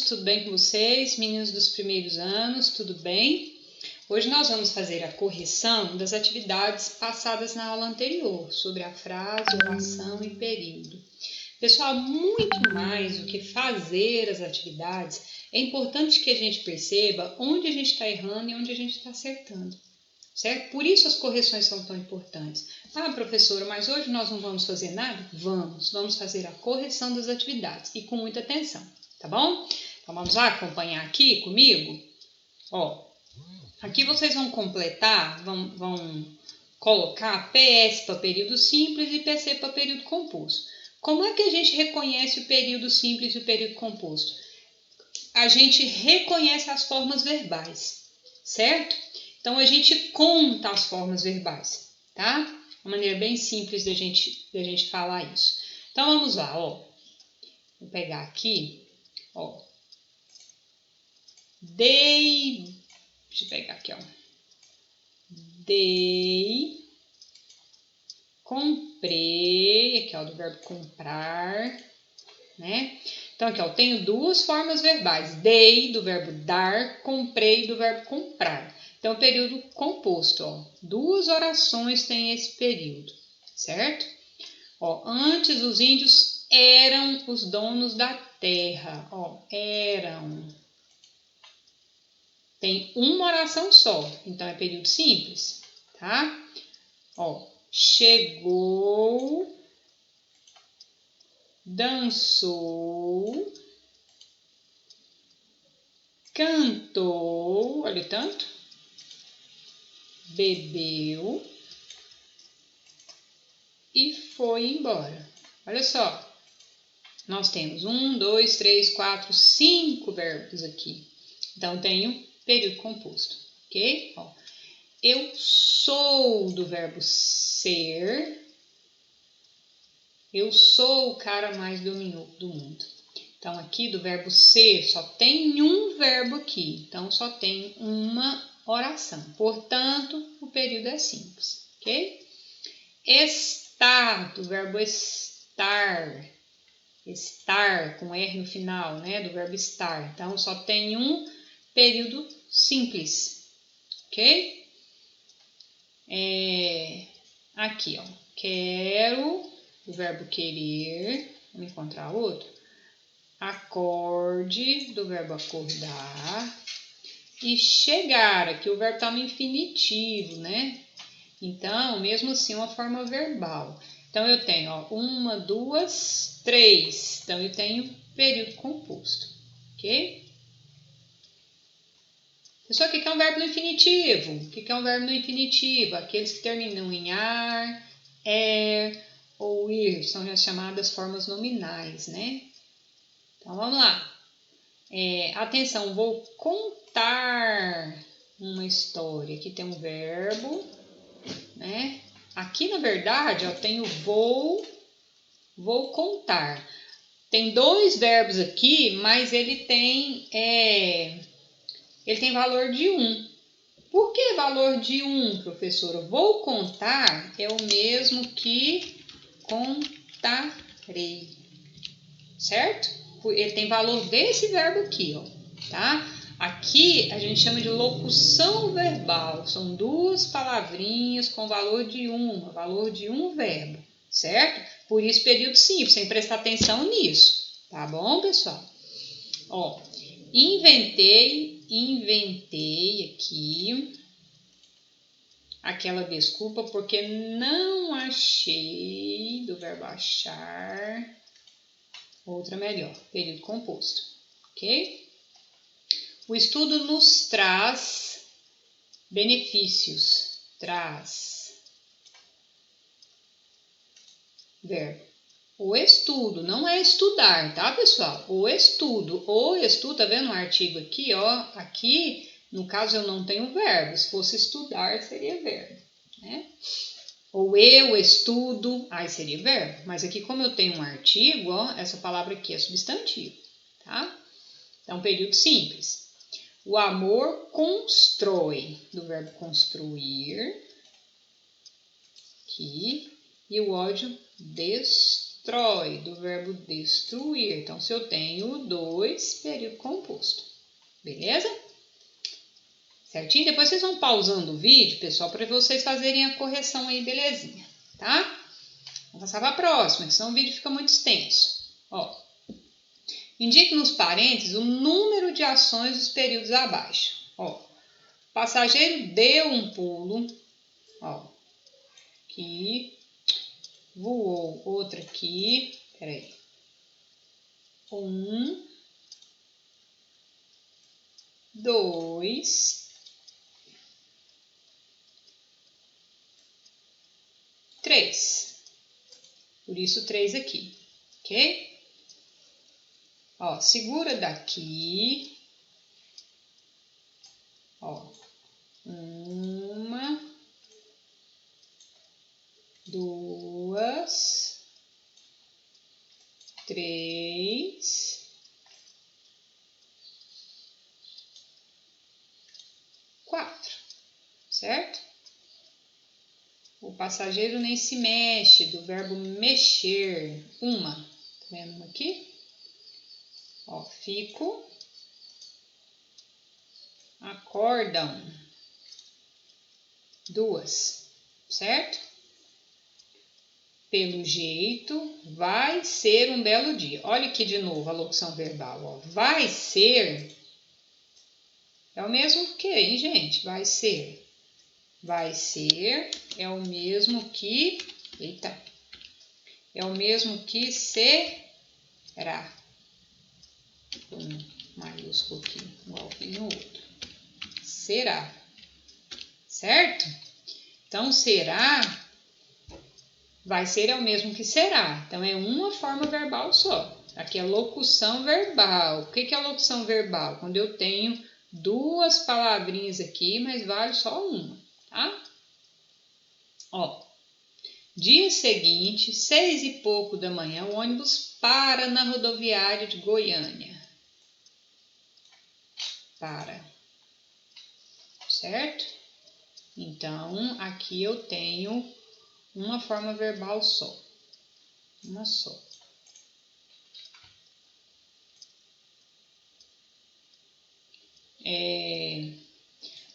alunos, tudo bem com vocês? Meninos dos primeiros anos, tudo bem? Hoje nós vamos fazer a correção das atividades passadas na aula anterior, sobre a frase, oração e período. Pessoal, muito mais do que fazer as atividades, é importante que a gente perceba onde a gente está errando e onde a gente está acertando. Certo? Por isso as correções são tão importantes. Ah, professora, mas hoje nós não vamos fazer nada? Vamos fazer a correção das atividades e com muita atenção, tá bom? Então vamos lá acompanhar aqui comigo? Ó, aqui vocês vão completar, vão colocar PS para período simples e PC para período composto. Como é que a gente reconhece o período simples e o período composto? A gente reconhece as formas verbais, certo? Então, a gente conta as formas verbais, tá? Uma maneira bem simples da gente falar isso. Então, vamos lá, ó. Vou pegar aqui, ó. Dei, deixa eu pegar aqui, ó. Dei, comprei, aqui, ó, do verbo comprar, né? Então, aqui, ó, tenho duas formas verbais. Dei, do verbo dar, comprei, do verbo comprar. Então, período composto, ó. Duas orações têm esse período, certo? Ó, antes os índios eram os donos da terra, ó, eram. Tem uma oração só, então é período simples, tá? Ó, chegou, dançou, cantou, olha o tanto. Bebeu e foi embora. Olha só, nós temos 1, 2, 3, 4, 5 verbos aqui. Então, tenho período composto, ok? Ó, eu sou do verbo ser. Eu sou o cara mais dominante do mundo. Então, aqui do verbo ser, só tem um verbo aqui. Então, só tem uma oração. Portanto, o período é simples, ok? Estar, do verbo estar. Estar, com R no final, né? Do verbo estar. Então, só tem um período simples, ok? Aqui, ó. Quero, do verbo querer. Vamos encontrar outro. Acorde, do verbo acordar. E chegar, aqui o verbo está no infinitivo, né? Então, mesmo assim, uma forma verbal. Então, eu tenho, ó, 1, 2, 3. Então, eu tenho período composto, ok? Pessoal, o que é um verbo no infinitivo? O que é um verbo no infinitivo? Aqueles que terminam em ar, ou ir, são as chamadas formas nominais, né? Então, vamos lá. Atenção, vou contar uma história. Aqui tem um verbo, né? Aqui, na verdade, eu tenho vou contar. Tem dois verbos aqui, mas ele tem valor de 1. Por que valor de 1, professora? Vou contar é o mesmo que contarei, certo? Ele tem valor desse verbo aqui, ó, tá? Aqui a gente chama de locução verbal. São duas palavrinhas com valor de um verbo, certo? Por isso período simples, sem prestar atenção nisso, tá bom, pessoal? Ó, inventei aqui aquela desculpa porque não achei, do verbo achar, outra melhor, período composto, ok? O estudo nos traz benefícios, traz verbo. O estudo, não é estudar, tá, pessoal? O estudo, tá vendo o artigo aqui, ó? Aqui, no caso, eu não tenho verbo. Se fosse estudar, seria verbo, né? Ou eu estudo, aí seria verbo. Mas aqui, como eu tenho um artigo, ó, essa palavra aqui é substantivo, tá? Então, período simples. O amor constrói, do verbo construir, aqui, e o ódio destrói. destrói, do verbo destruir. Então, se eu tenho 2, período composto. Beleza? Certinho? Depois vocês vão pausando o vídeo, pessoal, para vocês fazerem a correção aí, belezinha, tá? Vamos passar para a próxima, senão o vídeo fica muito extenso. Ó, indique nos parênteses o número de ações dos períodos abaixo. Ó, o passageiro deu um pulo, ó, aqui, voou, outra aqui, peraí, 1, 2, 3. Por isso 3 aqui, ok? Ó, segura daqui, ó, 1, 2, 3, 4, certo? O passageiro nem se mexe, do verbo mexer, 1. Tá vendo aqui? Ó, fico, acordam, 2, certo? Pelo jeito, vai ser um belo dia. Olha aqui de novo a locução verbal, ó. Vai ser é o mesmo que, hein, gente? Vai ser. Vai ser é o mesmo que, eita, é o mesmo que será. Um maiúsculo aqui, igual aqui no outro. Será. Certo? Então, será, vai ser é o mesmo que será. Então, é uma forma verbal só. Aqui é locução verbal. O que é locução verbal? Quando eu tenho 2 palavrinhas aqui, mas vale só uma, tá? Ó, dia seguinte, 6 e pouco da manhã, o ônibus para na rodoviária de Goiânia. Para. Certo? Então, aqui eu tenho uma forma verbal só. Uma só.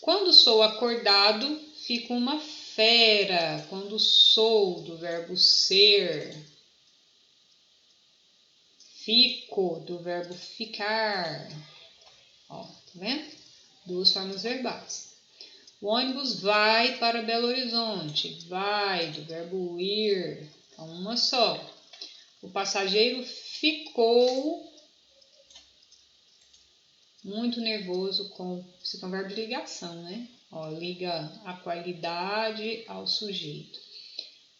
Quando sou acordado, fico uma fera. Quando sou, do verbo ser. Fico, do verbo ficar. Ó, tá vendo? 2 formas verbais. O ônibus vai para Belo Horizonte. Vai, do verbo ir. Então, uma só. O passageiro ficou muito nervoso com... Isso é um verbo de ligação, né? Ó, liga a qualidade ao sujeito.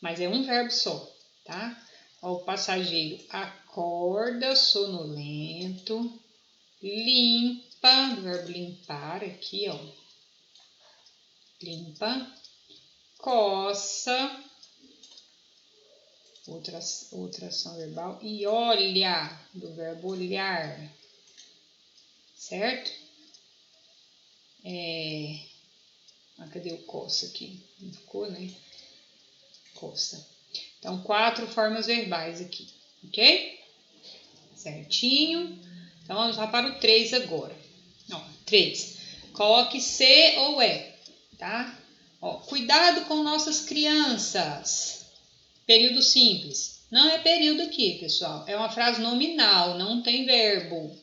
Mas é um verbo só, tá? Ó, o passageiro acorda sonolento. Limpa, do verbo limpar aqui, ó. Limpa. Coça. Outra ação verbal. E olha, do verbo olhar. Certo? Cadê o coça aqui? Não ficou, né? Coça. Então, 4 formas verbais aqui, ok? Certinho. Então, vamos lá para o 3 agora. Ó, 3. Coloque se ou é, tá? Ó, cuidado com nossas crianças. Período simples. Não é período aqui, pessoal. É uma frase nominal, não tem verbo.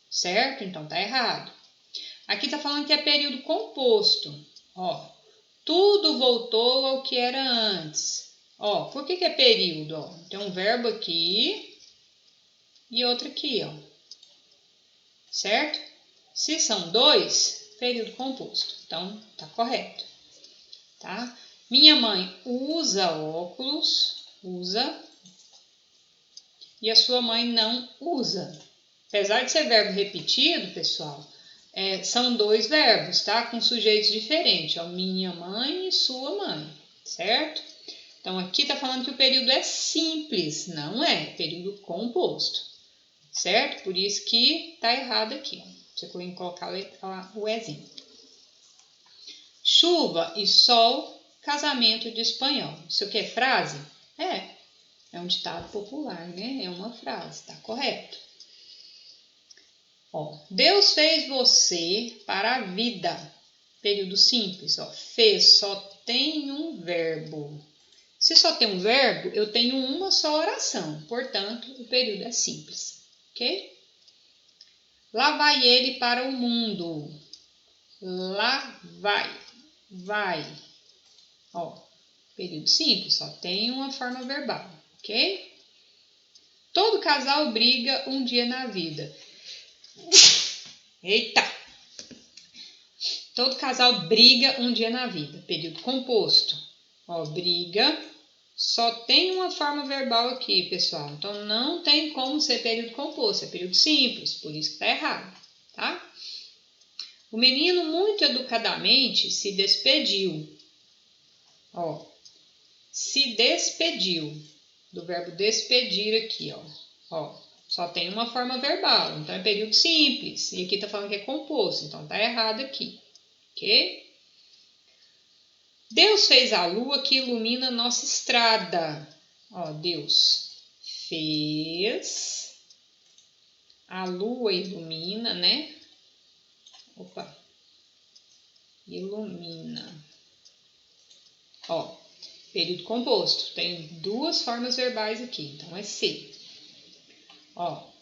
Certo? Então, tá errado. Aqui tá falando que é período composto. Ó, tudo voltou ao que era antes. Ó, por que é período? Ó, tem um verbo aqui e outro aqui, ó. Certo? Se são 2, período composto. Então, tá correto. Tá? Minha mãe usa óculos, usa, e a sua mãe não usa. Apesar de ser verbo repetido, pessoal, são 2 verbos, tá? Com sujeitos diferentes, ó, minha mãe e sua mãe, certo? Então, aqui tá falando que o período é simples, não é período composto, certo? Por isso que tá errado aqui, ó. Você pode colocar o ezinho. Chuva e sol, casamento de espanhol. Isso aqui é frase? É. É um ditado popular, né? É uma frase, tá correto. Ó, Deus fez você para a vida. Período simples, ó. Fez só tem um verbo. Se só tem um verbo, eu tenho uma só oração. Portanto, o período é simples, ok? Lá vai ele para o mundo. Lá vai. Ó, período simples, só tem uma forma verbal, ok? Todo casal briga um dia na vida. Eita! Todo casal briga um dia na vida. Período composto. Ó, briga. Só tem uma forma verbal aqui, pessoal. Então, não tem como ser período composto. É período simples, por isso que tá errado, tá? O menino, muito educadamente, se despediu. Ó, se despediu. Do verbo despedir aqui, ó. Ó, só tem uma forma verbal. Então, é período simples. E aqui tá falando que é composto. Então, tá errado aqui. Ok? Deus fez a lua que ilumina nossa estrada. Ó, Deus fez a lua ilumina, né? Opa, ilumina. Ó, período composto. Tem duas formas verbais aqui, então é ser. Ó,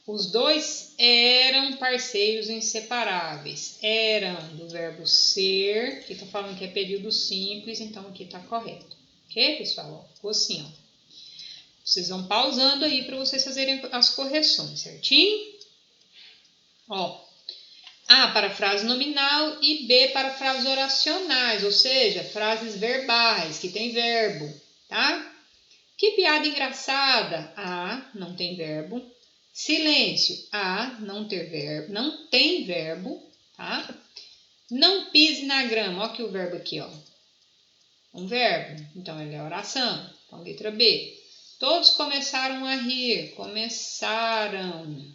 os dois eram parceiros inseparáveis. Eram do verbo ser, que tá falando que é período simples, então aqui tá correto. Ok, pessoal? Ó, ficou assim, ó. Vocês vão pausando aí para vocês fazerem as correções, certinho? Ó, A para frase nominal e B para frases oracionais, ou seja, frases verbais, que tem verbo, tá? Que piada engraçada! A, não tem verbo. Silêncio. A, não tem verbo, tá? Não pise na grama. Olha aqui o verbo aqui, ó. Um verbo, então ele é oração. Então, letra B. Todos começaram a rir. Começaram.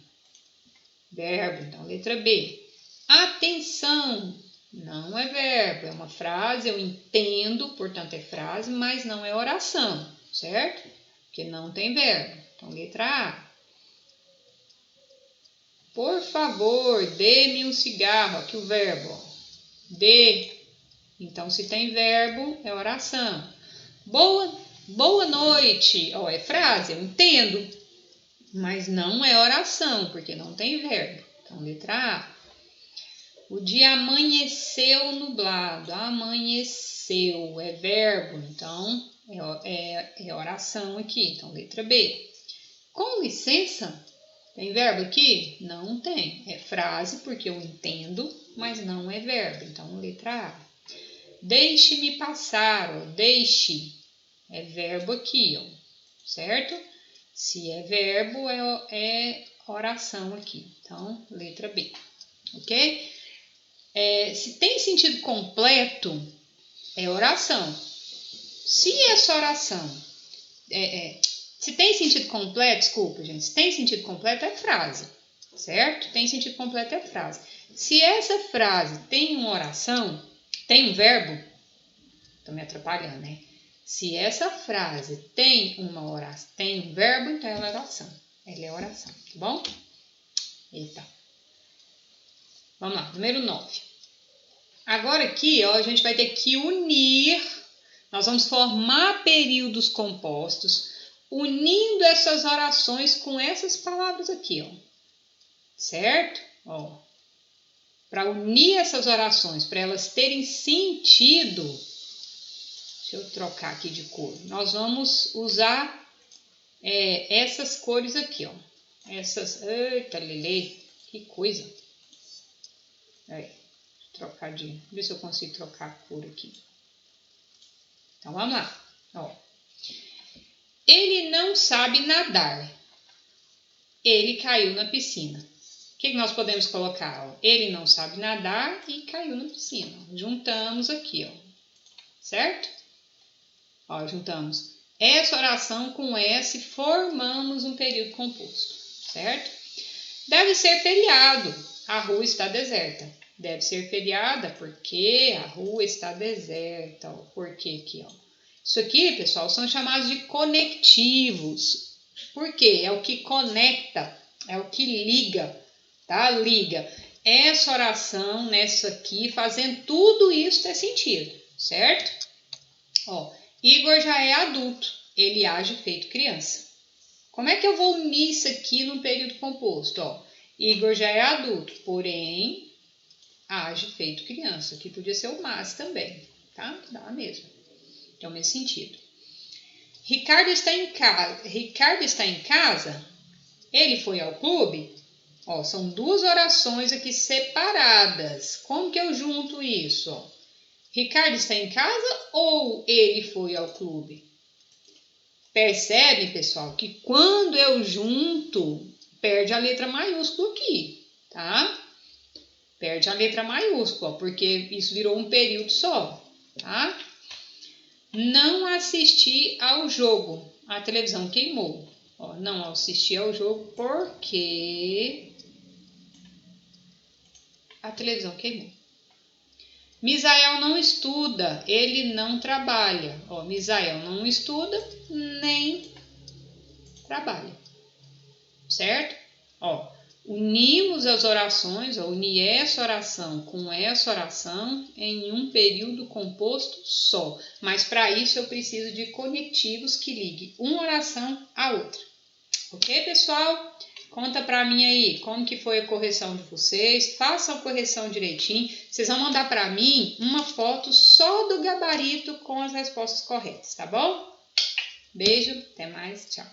Verbo, então letra B. Atenção. Não é verbo, é uma frase, eu entendo, portanto é frase, mas não é oração, certo? Porque não tem verbo. Então, letra A. Por favor, dê-me um cigarro. Aqui o verbo. Dê. Então, se tem verbo, é oração. Boa noite. Ó, é frase, eu entendo. Mas não é oração, porque não tem verbo. Então, letra A. O dia amanheceu nublado. Amanheceu é verbo, então é oração aqui. Então, letra B. Com licença, tem verbo aqui? Não tem. É frase, porque eu entendo, mas não é verbo. Então, letra A. Deixe-me passar, ó. Deixe. É verbo aqui, ó. Certo? Se é verbo, é oração aqui. Então, letra B. Ok? Se tem sentido completo, é oração. Se essa oração se tem sentido completo, desculpa, gente. Se tem sentido completo, é frase. Certo? Tem sentido completo, é frase. Se essa frase tem uma oração, tem um verbo, tô me atrapalhando, né? Se essa frase tem uma oração, tem um verbo, então ela é oração. Ela é oração, tá bom? Eita. Vamos lá, número 9. Agora aqui, ó, a gente vai ter que unir, nós vamos formar períodos compostos, unindo essas orações com essas palavras aqui, ó. Certo? Ó. Para unir essas orações, para elas terem sentido, deixa eu trocar aqui de cor. Nós vamos usar essas cores aqui, ó. Essas, eita, lelê, que coisa. Aí, trocar ver se eu consigo trocar a cor aqui. Então, vamos lá. Ó. Ele não sabe nadar. Ele caiu na piscina. O que nós podemos colocar? Ó? Ele não sabe nadar e caiu na piscina. Juntamos aqui, ó. Certo? Ó, juntamos essa oração com essa e formamos um período composto. Certo? Deve ser feriado. A rua está deserta. Deve ser feriada porque a rua está deserta. Ó. Por quê aqui? Ó? Isso aqui, pessoal, são chamados de conectivos. Por quê? É o que conecta, é o que liga, tá? Liga essa oração nessa aqui, fazendo tudo isso ter sentido, certo? Ó, Igor já é adulto, ele age feito criança. Como é que eu vou unir isso aqui no período composto? Ó, Igor já é adulto, porém age feito criança. Aqui podia ser o mas também, tá? Dá mesmo. É o mesmo sentido. Ricardo está em casa. Ricardo está em casa? Ele foi ao clube? Ó, são duas orações aqui separadas. Como que eu junto isso? Ó, Ricardo está em casa ou ele foi ao clube? Percebe, pessoal, que quando eu junto, perde a letra maiúscula aqui, tá? Perde a letra maiúscula, porque isso virou um período só, tá? Não assisti ao jogo. A televisão queimou. Ó, não assisti ao jogo porque a televisão queimou. Misael não estuda, ele não trabalha. Ó, Misael não estuda, nem trabalha. Certo? Ó, unimos as orações, ó, uni essa oração com essa oração em um período composto só. Mas para isso eu preciso de conectivos que liguem uma oração à outra. Ok, pessoal? Conta para mim aí como que foi a correção de vocês. Façam a correção direitinho. Vocês vão mandar para mim uma foto só do gabarito com as respostas corretas, tá bom? Beijo, até mais, tchau.